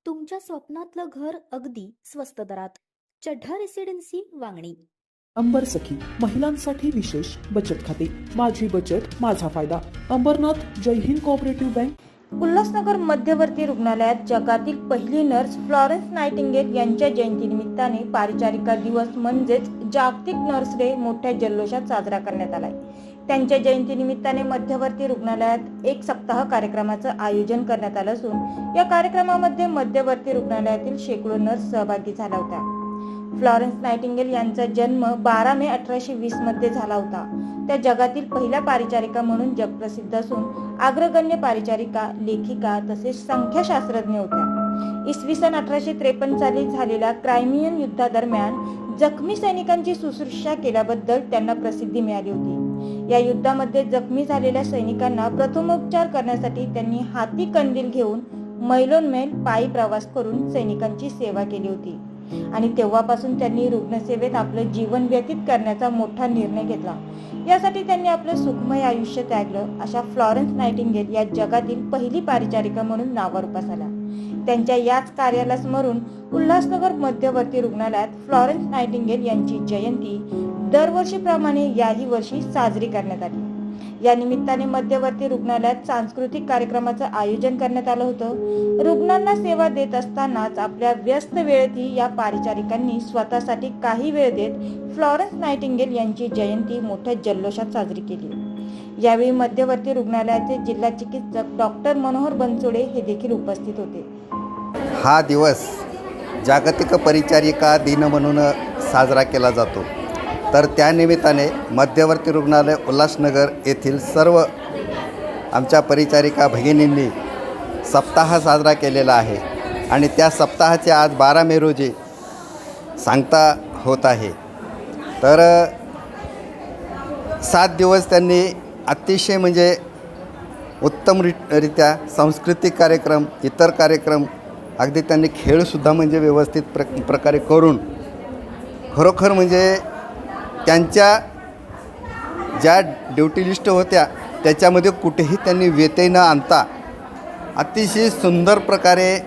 तुमच्या स्वप्नातलं घर अगदी स्वस्त दरात. चढ्ढा रेसिडेन्सी वांगणी. अंबर सखी महिलांसाठी विशेष बचत खाते. माझी बचत माझा फायदा. अंबरनाथ जय हिंद कोऑपरेटिव्ह बँक. उल्हासनगर मध्यवर्ती रुग्णालयात जगातील पहिली नर्स फ्लॉरेन्स नायटिंगेल यांच्या जयंतीनिमित्ताने परिचारिका दिवस म्हणजेच जागतिक नर्स डे मोठ्या जल्लोषात साजरा करण्यात आलाय. त्यांच्या जयंतीनिमित्ताने मध्यवर्ती रुग्णालयात एक सप्ताह कार्यक्रमाचं आयोजन करण्यात आलं असून या कार्यक्रमामध्ये मध्यवर्ती रुग्णालयातील शेकडो नर्स सहभागी झाल्या होत्या. फ्लॉरेन्स नायटिंगेल यांचा जन्म 12 मे 1820 मध्ये झाला होता. त्या जगातील पहिल्या परिचारिका म्हणून जगप्रसिद्ध असून अग्रगण्य परिचारिका, लेखिका तसेच संख्याशास्त्रज्ञ होत्या. इसवी सन 1853 साली झालेल्या क्रायमियन युद्धादरम्यान जखमी सैनिकांची शुश्रूषा केल्याबद्दल त्यांना प्रसिद्धी मिळाली होती. या युद्धामध्ये जखमी झालेल्या सैनिकांना प्रथमोपचार करण्यासाठी त्यांनी हाती कंदील घेऊन मैलोनमैल पायी प्रवास करून सैनिकांची सेवा केली होती आणि तेव्हापासून त्यांनी रुग्णसेवेत आपलं जीवन व्यतीत करण्याचा मोठा निर्णय घेतला. यासाठी त्यांनी आपलं सुखमय आयुष्य त्यागलं. अशा फ्लॉरेन्स नायटिंगेल या जगातील पहिली परिचारिका म्हणून नावारूपास आल्या. त्यांच्या याच कार्याला स्मरून उल्हासनगर मध्यवर्ती रुग्णालयात फ्लॉरेन्स नायटिंगेल यांची जयंती दरवर्षीप्रमाणे याही वर्षी साजरी करण्यात आली. या निमित्ताने मध्यवर्ती रुग्णालयात सांस्कृतिक कार्यक्रमाचं आयोजन करण्यात आलं होतं. रुग्णांना सेवा देत असतानाच आपल्या व्यस्त वेळेतही या परिचारिकांनी स्वतःसाठी काही वेळ देत फ्लॉरेन्स नायटिंगेल यांची जयंती मोठ्या जल्लोषात साजरी केली. यावेळी मध्यवर्ती रुग्णालयाचे जिल्हा चिकित्सक डॉक्टर मनोहर बनसोडे हे देखील उपस्थित होते. हा दिवस जागतिक परिचारिका दिन म्हणून साजरा केला जातो. तर त्यानिमित्ताने मध्यवर्ती रुग्णालय उल्हासनगर येथील सर्व आमच्या परिचारिका भगिनींनी सप्ताह साजरा केलेला आहे आणि त्या सप्ताहाचे आज 12 मे रोजी सांगता होत आहे. तर 7 दिवस त्यांनी अतिशय म्हणजे उत्तमरित्या सांस्कृतिक कार्यक्रम, इतर कार्यक्रम, अगदी त्यांनी खेळसुद्धा म्हणजे व्यवस्थित प्रकारे करून खरोखर म्हणजे त्यांच्या ज्या ड्युटी लिस्ट होत्या त्याच्यामध्ये कुठेही त्यांनी व्यत्यय न आणता अतिशय सुंदर प्रकारे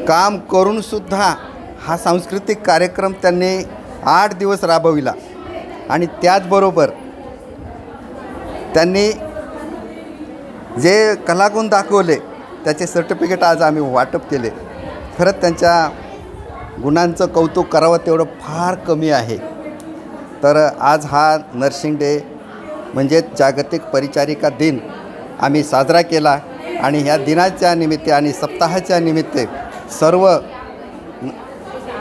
काम करूनसुद्धा हा सांस्कृतिक कार्यक्रम त्यांनी 8 दिवस राबविला आणि त्याचबरोबर त्यांनी जे कलागुण दाखवले त्याचे सर्टिफिकेट आज आम्ही वाटप केले. खरंच त्यांच्या गुणांचं कौतुक करावं तेवढं फार कमी आहे. तर आज हा नर्सिंग डे म्हणजे जागतिक परिचारिका दिन आम्ही साजरा केला आणि ह्या दिनाच्या निमित्ते आणि सप्ताहाच्या निमित्ते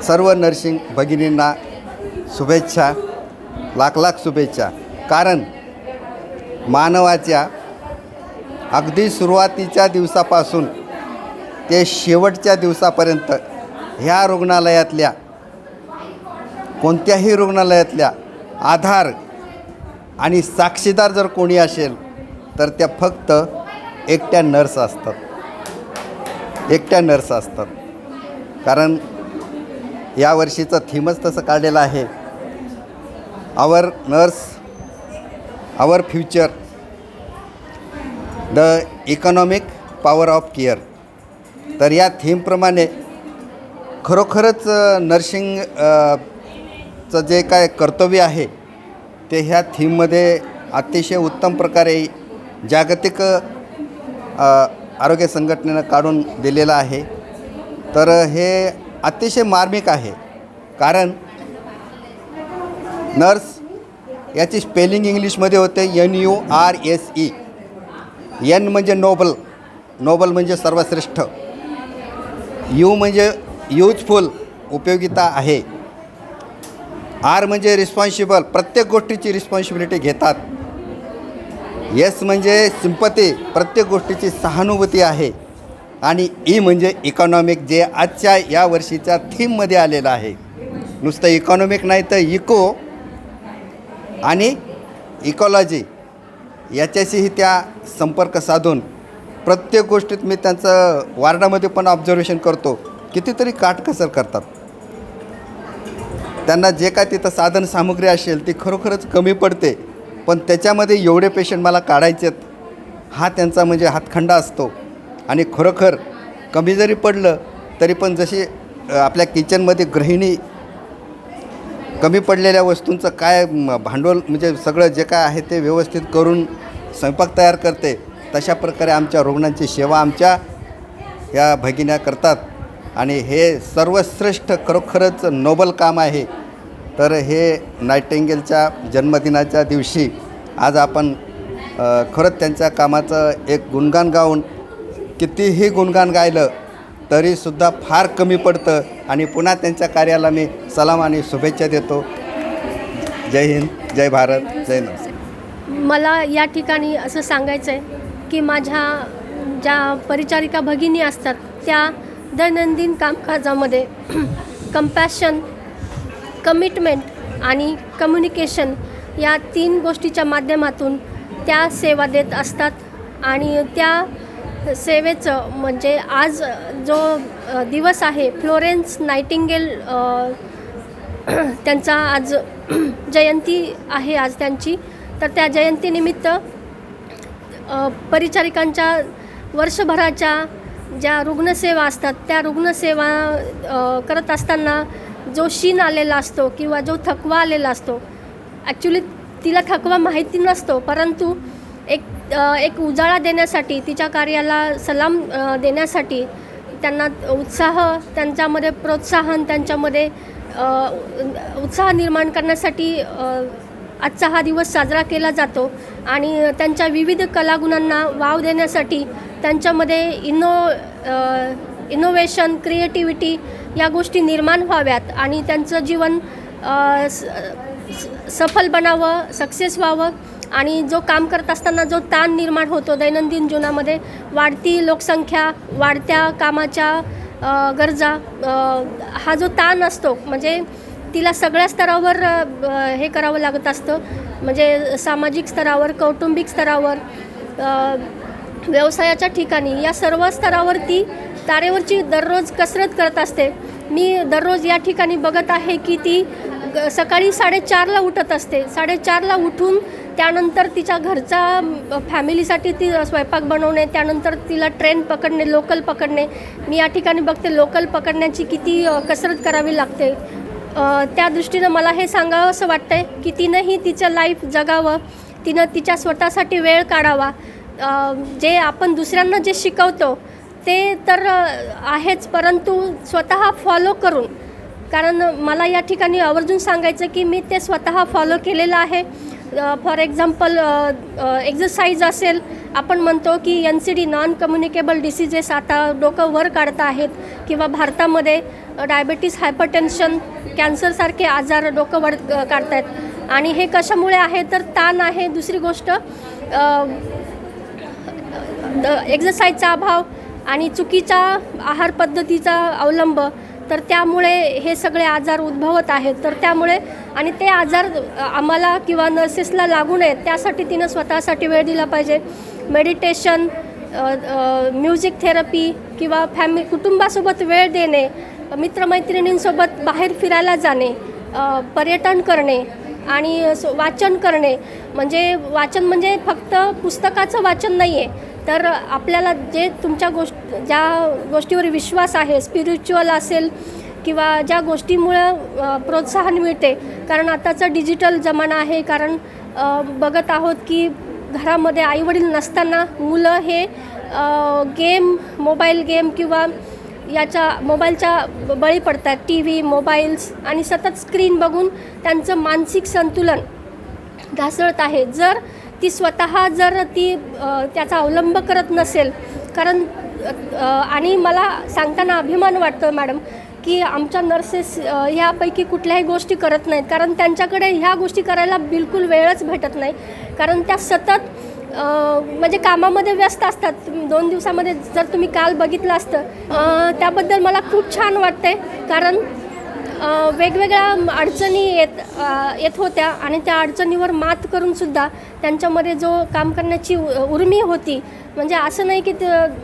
सर्व नर्सिंग भगिनींना शुभेच्छा, लाख लाख शुभेच्छा. कारण मानवाच्या अगदी सुरुवातीच्या दिवसापासून ते शेवटच्या दिवसापर्यंत ह्या रुग्णालयातल्या कोणत्याही रुग्णालयातल्या आधार आणि साक्षीदार जर कोणी असेल तर त्या फक्त एकट्या नर्स असतात. कारण यावर्षीचं थीमच तसं काढलेलं आहे, our nurse our future, the economic power of care. तर या थीमप्रमाणे खरोखरच नर्सिंगचं जे काय कर्तव्य आहे ते ह्या थीममध्ये अतिशय उत्तम प्रकारे जागतिक आरोग्य संघटनेनं काढून दिलेलं आहे. तर हे अतिशय मार्मिक आहे. कारण नर्स याची स्पेलिंग इंग्लिशमध्ये होते NURSE. N म्हणजे नोबल म्हणजे सर्वश्रेष्ठ, U म्हणजे युजफुल उपयोगिता आहे, R म्हणजे रिस्पॉन्सिबल प्रत्येक गोष्टीची रिस्पॉन्सिबिलिटी घेतात, S म्हणजे सिंपती प्रत्येक गोष्टीची सहानुभूती आहे आणि E म्हणजे इकॉनॉमिक जे आजच्या या वर्षीच्या थीममध्ये आलेलं आहे. नुसतं इकॉनॉमिक नाही तर इको आणि इकॉलॉजी याच्याशीही त्या संपर्क साधून प्रत्येक गोष्टीत मी त्यांचं वार्डामध्ये पण ऑब्झर्वेशन करतो, कितीतरी काटकसर करतात. त्यांना जे काय तिथं साधन सामुग्री असेल ती खरोखरच कमी पडते. पण त्याच्यामध्ये एवढे पेशंट मला काढायचेत, हा त्यांचा म्हणजे हातखंडा असतो. आणि खरोखर कमी जरी पडलं तरी पण जशी आपल्या किचनमध्ये गृहिणी कमी पडलेल्या वस्तूंचं काय भांडवल म्हणजे सगळं जे काय आहे ते व्यवस्थित करून स्वयंपाक तयार करते, तशा प्रकारे आमच्या रुग्णांची सेवा आमच्या या भगिन्या करतात. आणि हे सर्वश्रेष्ठ खरोखरच नोबल काम आहे. तर हे नायटिंगेलच्या जन्मदिनाच्या दिवशी आज आपण खरंच त्यांच्या कामाचं एक गुणगान गाऊन, कितीही गुणगान गायलं तरीसुद्धा फार कमी पडतं. आणि पुन्हा त्यांच्या कार्याला मी सलाम आणि शुभेच्छा देतो. जय हिंद, जय भारत, जय नमस्कार. मला या ठिकाणी असं सांगायचं आहे की माझ्या ज्या परिचारिका भगिनी असतात त्या दैनंदिन कामकाजामध्ये कंपॅशन, कमिटमेंट आणि कम्युनिकेशन या 3 गोष्टीच्या माध्यमातून त्या सेवा देत असतात. आणि त्या सेवेचं म्हणजे आज जो दिवस आहे फ्लोरेन्स नायटिंगेल, त्यांचा आज जयंती आहे आज त्यांची. तर त्या जयंतीनिमित्त परिचारिकांच्या वर्षभराच्या ज्या रुग्णसेवा असतात त्या रुग्णसेवा करत असताना जो शीण आलेला असतो किंवा जो थकवा आलेला असतो, ॲक्च्युली तिला थकवा माहिती नसतो, परंतु एक उजाळा देण्यासाठी, तिच्या कार्याला सलाम देण्यासाठी, त्यांना उत्साह, त्यांच्यामध्ये प्रोत्साहन, त्यांच्यामध्ये उत्साह निर्माण करण्यासाठी आजचा हा दिवस साजरा केला जातो. आणि त्यांच्या विविध कलागुणांना वाव देण्यासाठी त्यांच्यामध्ये इनोव्हेशन, क्रिएटिव्हिटी या गोष्टी निर्माण व्हाव्यात आणि त्यांचं जीवन सफल बनावं, सक्सेस व्हावं. आणि जो काम करत असताना जो ताण निर्माण होतो दैनंदिन जीवनामध्ये, वाढती लोकसंख्या, वाढत्या कामाच्या गरजा, हा जो ताण असतो म्हणजे तिला सगळ्या स्तरावर हे करावं लागत असतं. म्हणजे सामाजिक स्तरावर, कौटुंबिक स्तरावर, व्यवसायाच्या ठिकाणी, या सर्व स्तरावर ती तारेवरची दररोज कसरत करत असते. मी दररोज या ठिकाणी बघत आहे की ती सकाळी 4:30ला उठत असते. 4:30ला उठून त्यानंतर तिच्या घरचा फॅमिलीसाठी ती स्वयंपाक बनवणे, त्यानंतर तिला ट्रेन पकडणे, लोकल पकडणे. मी या ठिकाणी बघते लोकल पकडण्याची किती कसरत करावी लागते. त्या दृष्टीनं मला हे सांगावं असं वाटतं आहे की तिनंही तिचं लाईफ जगावं, तिनं तिच्या स्वतःसाठी वेळ काढावा. जे आपण दुसऱ्यांना जे शिकवतो ते तर आहेच, परंतु स्वतः फॉलो करून, कारण मला या ठिकाणी आवर्जून सांगायचं की मी ते स्वतः फॉलो केलेलं आहे. फॉर एक्झाम्पल एक्झरसाईज असेल, आपण म्हणतो की NCD नॉन कम्युनिकेबल डिसीजेस आता डोकं वर काढत आहेत, किंवा भारतामध्ये डायबेटीस, हायपरटेन्शन, कॅन्सरसारखे आजार डोकं वर काढत आहेत. आणि हे कशामुळे आहे तर ताण आहे. दुसरी गोष्ट एक्झरसाईजचा अभाव आणि चुकीच्या आहार पद्धतीचा अवलंब, तर त्यामुळे हे सगळे आजार उद्भवत आहेत. तर त्यामुळे आणि ते आजार आम्हाला किंवा नर्सेसला लागू नयेत त्यासाठी तिनं स्वतःसाठी वेळ दिला पाहिजे. मेडिटेशन, म्युझिक थेरपी किंवा कुटुंबासोबत वेळ देणे, मित्रमैत्रिणींसोबत बाहेर फिरायला जाणे, पर्यटन करणे आणि वाचन करणे. म्हणजे वाचन म्हणजे फक्त पुस्तकाचं वाचन नाही आहे, तर आपल्याला जे तुमच्या ज्या गोष्टीवर विश्वास आहे, स्पिरिच्युअल असेल किंवा ज्या गोष्टीमुळं प्रोत्साहन मिळते. कारण आताचा डिजिटल जमाना आहे. कारण बघत आहोत की घरामध्ये आईवडील नसताना मुलं हे गेम, मोबाईल गेम किंवा याच्या मोबाईलच्या बळी पडतात. TV, मोबाईल्स आणि सतत स्क्रीन बघून त्यांचं मानसिक संतुलन ढासळत आहे. जर ती स्वतः जर ती त्याचा अवलंब करत नसेल, कारण आणि मला सांगताना अभिमान वाटतो मॅडम की आमच्या नर्सेस ह्यापैकी कुठल्याही गोष्टी करत नाहीत, कारण त्यांच्याकडे ह्या गोष्टी करायला बिलकुल वेळच भेटत नाही. कारण त्या सतत म्हणजे कामामध्ये व्यस्त असतात. 2 दिवसामध्ये जर तुम्ही काल बघितलं असतं, त्याबद्दल मला खूप छान वाटते. कारण वेगवेगळ्या अडचणी येत होत्या आणि त्या अडचणीवर मात करूनसुद्धा त्यांच्यामध्ये जो काम करण्याची उर्मी होती. म्हणजे असं नाही की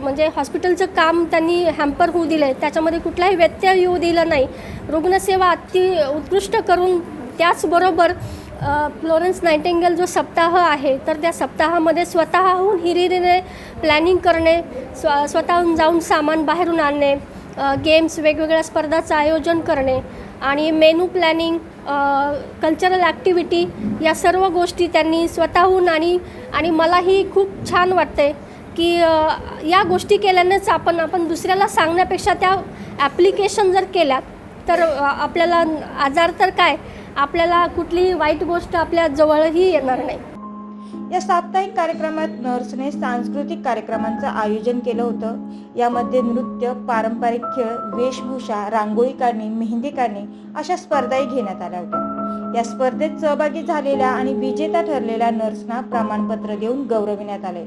म्हणजे हॉस्पिटलचं काम त्यांनी हॅम्पर होऊ दिलं आहे, त्याच्यामध्ये कुठलाही व्यत्यय येऊ दिला नाही. रुग्णसेवा अति उत्कृष्ट करून त्याचबरोबर फ्लोरेन्स नायटिंगेल जो सप्ताह आहे तर त्या सप्ताहामध्ये स्वतःहून हिरिरीने प्लॅनिंग करणे, स्वतःहून जाऊन सामान बाहेरून आणणे, गेम्स वेगवेगळ्या स्पर्धाचं आयोजन करणे आणि मेनू प्लॅनिंग, कल्चरल ॲक्टिव्हिटी या सर्व गोष्टी त्यांनी स्वतःहून आणि मलाही खूप छान वाटते की या गोष्टी केल्यानेच आपण दुसऱ्याला सांगण्यापेक्षा त्या ॲप्लिकेशन जर केल्या तर आपल्याला आजार तर काय, आपल्याला कुठलीही वाईट गोष्ट आपल्या जवळही येणार नाही. या साप्ताहिक कार्यक्रमात नर्सने सांस्कृतिक कार्यक्रमांचं आयोजन केलं होतं. यामध्ये नृत्य, पारंपरिक खेळ, वेशभूषा, रांगोळी काढणे, मेहंदी काढणे अशा स्पर्धाही घेण्यात आल्या होत्या. या स्पर्धेत सहभागी झालेल्या आणि विजेता ठरलेल्या नर्सना प्रमाणपत्र देऊन गौरविण्यात आले.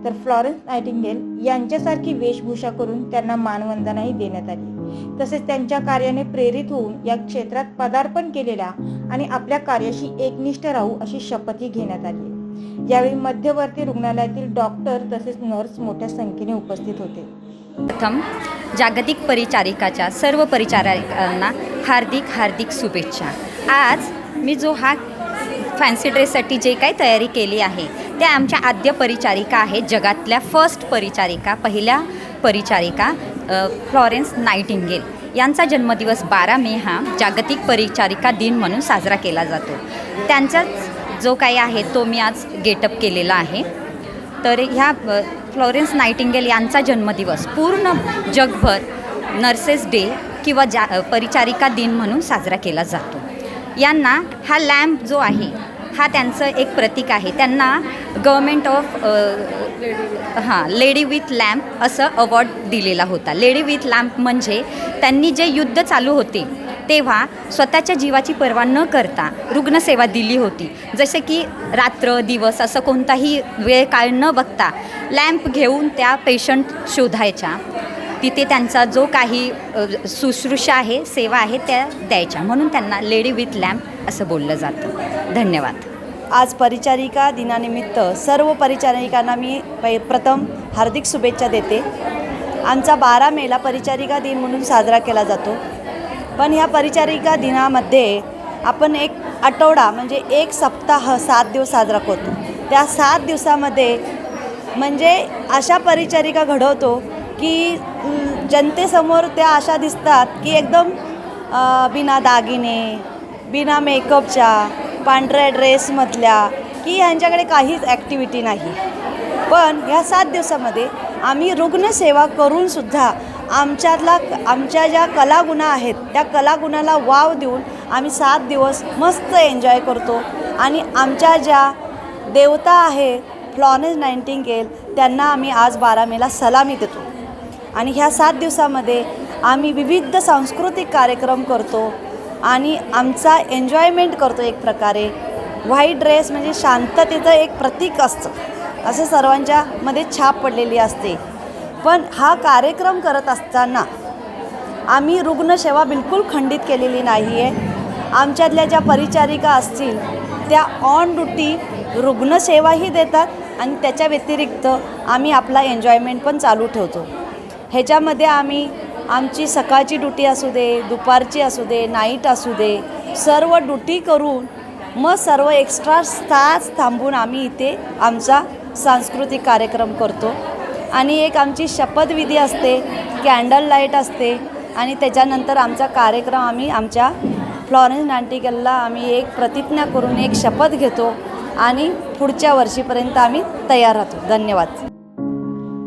तर फ्लॉरेन्स नायटिंगेल यांच्यासारखी वेशभूषा करून त्यांना मानवंदनाही देण्यात आली. तसेच त्यांच्या कार्याने प्रेरित होऊन या क्षेत्रात पदार्पण केलेल्या आणि आपल्या कार्याशी एकनिष्ठ राहू अशी शपथही घेण्यात आली. यावेळी मध्यवर्ती रुग्णालयातील डॉक्टर तसेच नर्स मोठ्या संख्येने उपस्थित होते. प्रथम जागतिक परिचारिकाच्या सर्व परिचारिकांना हार्दिक शुभेच्छा. आज मी जो हा फॅन्सी ड्रेससाठी जे काही तयारी केली आहे त्या आमच्या आद्य परिचारिका आहेत, जगातल्या फर्स्ट परिचारिका, पहिल्या परिचारिका फ्लॉरेन्स नायटिंगेल यांचा जन्मदिवस 12 मे हा जागतिक परिचारिका दिन म्हणून साजरा केला जातो. त्यांचाच जो काही आहे तो मी आज गेटअप केलेला आहे. तर ह्या फ्लॉरेन्स नायटिंगेल यांचा जन्मदिवस पूर्ण जगभर नर्सेस डे किंवा परिचारिका दिन म्हणून साजरा केला जातो. यांना हा लॅम्प जो आहे हा त्यांचं एक प्रतीक आहे. त्यांना government of lady with lamp असं अवॉर्ड दिलेला होता. लेडी विथ लॅम्प म्हणजे त्यांनी जे युद्ध चालू होते तेव्हा स्वतःच्या जीवाची पर्वा न करता रुग्णसेवा दिली होती. जसे की रात्र दिवस असं कोणताही वेळ काळ न बघता लॅम्प घेऊन त्या पेशंट शोधायच्या, तिथे त्यांचा जो काही शुश्रूषा आहे, सेवा आहे त्या द्यायच्या. म्हणून त्यांना लेडी विथ लॅम्प असं बोललं जातं. धन्यवाद. आज परिचारिका दिनानिमित्त सर्व परिचारिकांना मी प्रथम हार्दिक शुभेच्छा देते. आमचा 12 मेला परिचारिका दिन म्हणून साजरा केला जातो. पण ह्या परिचारिका दिनामध्ये आपण एक आठवडा म्हणजे एक सप्ताह 7 दिवस साजरा करतो. त्या 7 दिवसामध्ये म्हणजे अशा परिचारिका घडवतो की जनतेसमोर त्या अशा दिसतात की एकदम बिना दागिने, बिना मेकअपच्या, पांढऱ्या ड्रेसमधल्या, की ह्यांच्याकडे काहीच ॲक्टिव्हिटी नाही. पण ह्या 7 दिवसामध्ये आम्ही रुग्णसेवा करूनसुद्धा आमच्या ज्या कलागुण आहेत त्या कलागुणाला वाव देऊन आम्ही 7 दिवस मस्त एन्जॉय करतो. आणि आमच्या ज्या देवता आहे फ्लॉरेन्स नायटिंगेल त्यांना आम्ही आज 12 मेला सलामी देतो. आणि ह्या 7 दिवसामध्ये आम्ही विविध सांस्कृतिक कार्यक्रम करतो आणि आमचा एन्जॉयमेंट करतो. एक प्रकारे व्हाईट ड्रेस म्हणजे शांततेचं एक प्रतीक असतं, असं सर्वांच्या मध्ये छाप पडलेली असते. पण हा कार्यक्रम करत असताना आम्ही रुग्णसेवा बिलकुल खंडित केलेली नाही आहे. आमच्यातल्या ज्या परिचारिका असतील त्या ऑन ड्युटी रुग्णसेवाही देतात आणि त्याच्या व्यतिरिक्त आम्ही आपला एन्जॉयमेंट पण चालू ठेवतो. ह्याच्यामध्ये आम्ही आमची सकाळची ड्युटी असू दे, दुपारची असू दे, नाईट असू दे, सर्व ड्युटी करून मग सर्व एक्स्ट्रा तास थांबून आम्ही इथे आमचा सांस्कृतिक कार्यक्रम करतो. आणि एक आमची शपथविधी असते, कॅन्डल लाईट असते आणि त्याच्यानंतर आमचा कार्यक्रम आम्ही आमच्या फ्लॉरेन्स नायटिंगेलला आम्ही एक प्रतिज्ञा करून एक शपथ घेतो आणि पुढच्या वर्षीपर्यंत आम्ही तयार राहतो. धन्यवाद.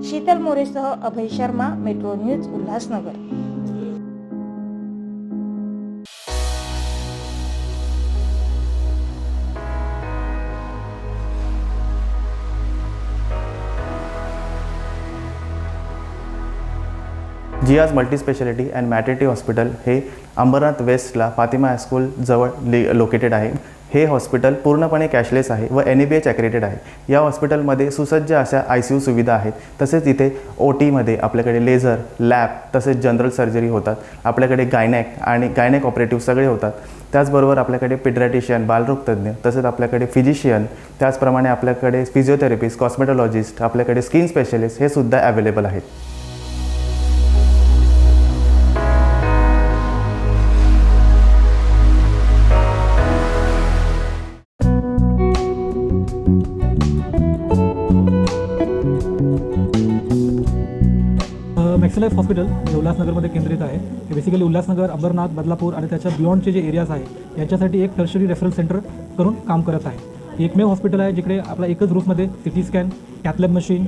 शीतल मोरेसह Abhay Sharma, metro news, Ulhasnagar. Jiya's multispeciality and maternity hospital हे अंबरनाथ वेस्टला फातिमा हायस्कूल जवळ लोकेटेड आहे. हे हॉस्पिटल पूर्णपणे कॅशलेस आहे व NABH ॲक्रेडिटेड आहे. या हॉस्पिटलमध्ये सुसज्ज अशा ICU सुविधा आहेत. तसेच इथे OTमध्ये आपल्याकडे लेझर, लॅब तसेच जनरल सर्जरी होतात. आपल्याकडे गायनॅक ऑपरेटिव्ह सगळे होतात. त्याचबरोबर आपल्याकडे पिडियाट्रिशियन, बालरोगतज्ञ, तसेच आपल्याकडे फिजिशियन, त्याचप्रमाणे आपल्याकडे फिजिओथेरपिस्ट, कॉस्मेटॉलॉजिस्ट, आपल्याकडे स्किन स्पेशलिस्ट हे सुद्धा अवेलेबल आहेत. मॅक्स लाईफ हॉस्पिटल हे उल्हासनगरमध्ये केंद्रित आहे. हे बेसिकली उल्हासनगर, अंबरनाथ, बदलापूर आणि त्याच्या बियॉन्डचे जे एरियाज आहे यांच्यासाठी एक टर्शरी रेफरल सेंटर करून काम करत आहे. हे एकमेव हॉस्पिटल आहे जिकडे आपला एकच रूममध्ये CT scan, cath lab machine,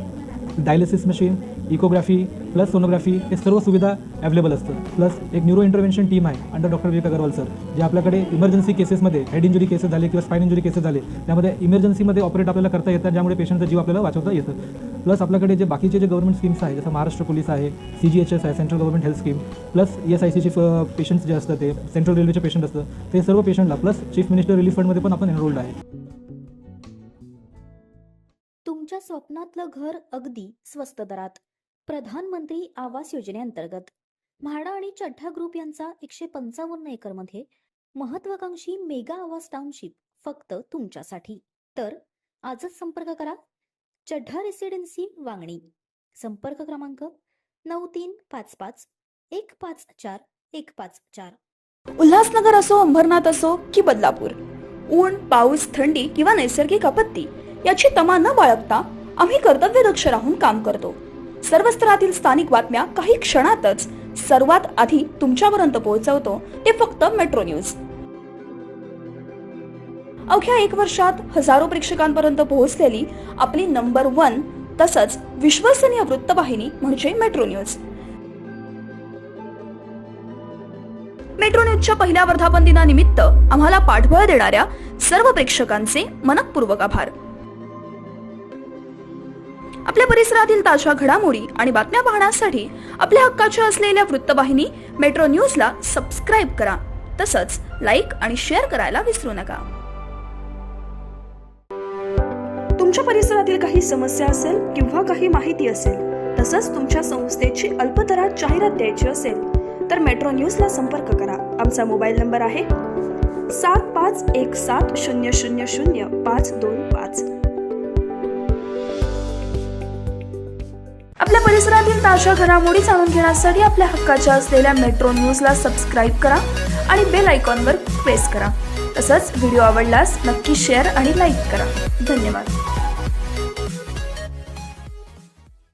dialysis machine, echography plus sonography हे सर्व सुविधा अवेलेबल असतं. प्लस एक न्यूरो इंटरव्हेन्शन टीम आहे अंडर डॉक्टर विवेक अग्रवाल सर, जे आपल्याकडे इमर्जन्सी केसेसमध्ये हेड इंजुरी केसेस झाले किंवा स्पाइन इंजुरी केसेस झाले त्यामध्ये इमर्जन्सीमध्ये ऑपरेट आपल्याला करता येतात, ज्यामुळे पेशंटचा जीव आपल्याला वाचवता येतं. प्लस आपल्याकडे जे बाकीचे जे गव्हर्नमेंट स्कीम्स आहे जसं महाराष्ट्र पोलीस आहे, CGHS आहे, central government health scheme, plus ESICचे पेशंट्स जे असतात ते सेंट्रल रेल्वेचे पेशंट असतं ते सर्व पेशंटला प्लस चीफ मिनिस्टर रिलीफ फंडमध्ये पण आपण एनरोल्ड आहे. तुमच्या स्वप्नातलं घर अगदी स्वस्त दरात. प्रधानमंत्री आवास योजनेअंतर्गत म्हाडा आणि चड्ढा ग्रुप यांचा 155 एकरमध्ये महत्वाकांक्षी मेगा आवास टाउनशिप फक्त तुमच्यासाठी. तर आजच संपर्क करा. चड्ढा रेसिडेन्सी वांगणी. संपर्क क्रमांक 9355154154. उल्हासनगर असो, अंबरनाथ असो की बदलापूर, ऊन, पाऊस, थंडी किंवा नैसर्गिक आपत्ती याची तमा न बाळगता आम्ही कर्तव्यदक्ष राहून काम करतो. सर्व स्तरातील स्थानिक बातम्या काही क्षणातच सर्वात आधी तुमच्यापर्यंत पोहोचवतो ते फक्त मेट्रो न्यूज. अवघ्या 1 वर्षात हजारो प्रेक्षकांपर्यंत पोहोचलेली आपली नंबर 1 तसंच विश्वसनीय वृत्तवाहिनी म्हणजे मेट्रो न्यूज. मेट्रो न्यूजच्या पहिल्या वर्धापन दिनानिमित्त आम्हाला पाठबळ देणाऱ्या सर्व प्रेक्षकांचे मनःपूर्वक आभार. आपल्या परिसरातील ताज्या घडामोडी आणि बातम्या पाहण्यासाठी आपल्या हक्काच्या असलेल्या वृत्तवाहिनी मेट्रो न्यूजला सबस्क्राईब करा. तसंच लाईक आणि शेअर करायला विसरू नका. तुमच्या परिसरातील काही समस्या असेल किंवा काही माहिती असेल, तसंच तुमच्या संस्थेची अल्पदरात जाहिरात द्यायची असेल तर मेट्रो न्यूजला संपर्क करा. आमचा मोबाईल नंबर आहे 7517000525. आपल्या परिसरातील ताज्या घडामोडी जाणून घेण्यासाठी आपल्या हक्काच्या असलेल्या मेट्रो न्यूजला सबस्क्राईब करा आणि बेल आयकॉनवर प्रेस करा. तसंच व्हिडिओ आवडल्यास नक्की शेअर आणि लाईक करा. धन्यवाद.